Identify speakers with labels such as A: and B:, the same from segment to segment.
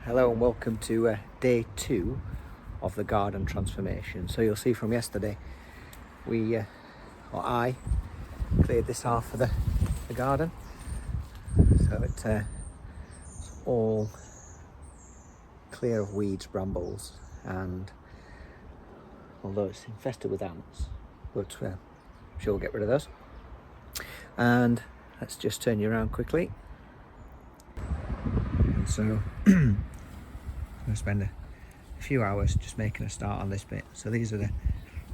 A: Hello and welcome to day 2 of the garden transformation. So you'll see from yesterday I cleared this half of the garden, so it's all clear of weeds, brambles, and although it's infested with ants, but I'm sure we'll get rid of those. And let's just turn you around quickly. And so I'm going to spend a few hours just making a start on this bit. So these are the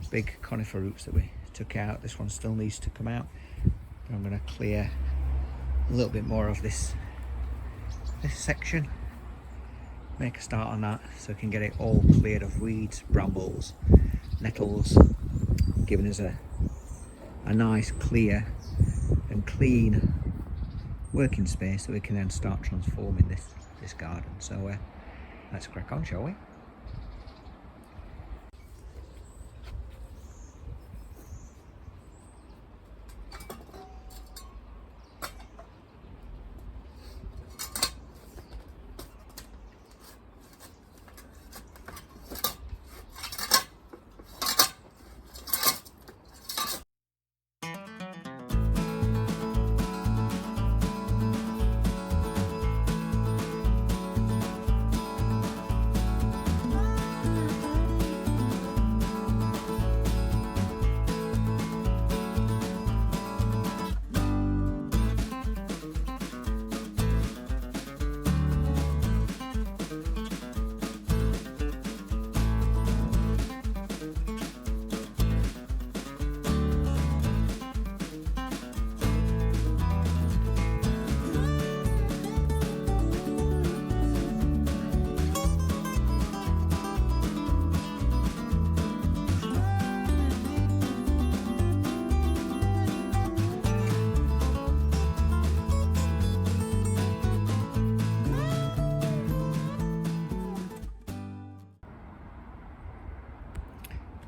A: big conifer roots that we took out. This one still needs to come out, but I'm going to clear a little bit more of this section, make a start on that so we can get it all cleared of weeds, brambles, nettles, giving us a nice, clear and clean working space that we can then start transforming this garden. So let's crack on, shall we?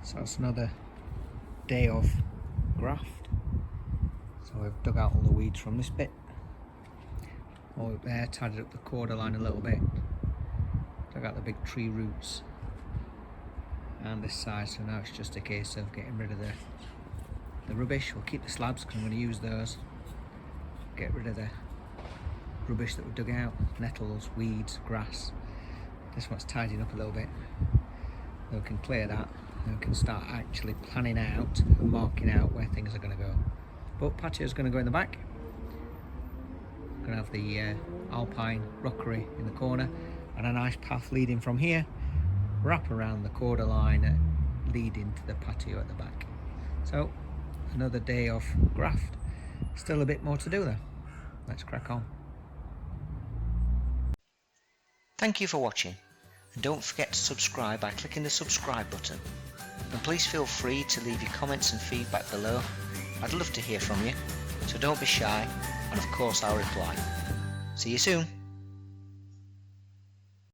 A: So that's another day of graft. So we've dug out all the weeds from this bit. All up there, tidied up the borderline a little bit. Dug out the big tree roots and this side, so now it's just a case of getting rid of the rubbish. We'll keep the slabs because I'm going to use those. Get rid of the rubbish that we dug out, nettles, weeds, grass. This one's tidying up a little bit. Then we can clear that. And we can start actually planning out and marking out where things are going to go. But patio is going to go in the back. We're going to have the alpine rockery in the corner and a nice path leading from here, wrap around the borderline, leading to the patio at the back. So another day of graft. Still a bit more to do though. Let's crack on.
B: Thank you for watching, and don't forget to subscribe by clicking the subscribe button. And please feel free to leave your comments and feedback below. I'd love to hear from you, so don't be shy, and of course I'll reply. See you soon.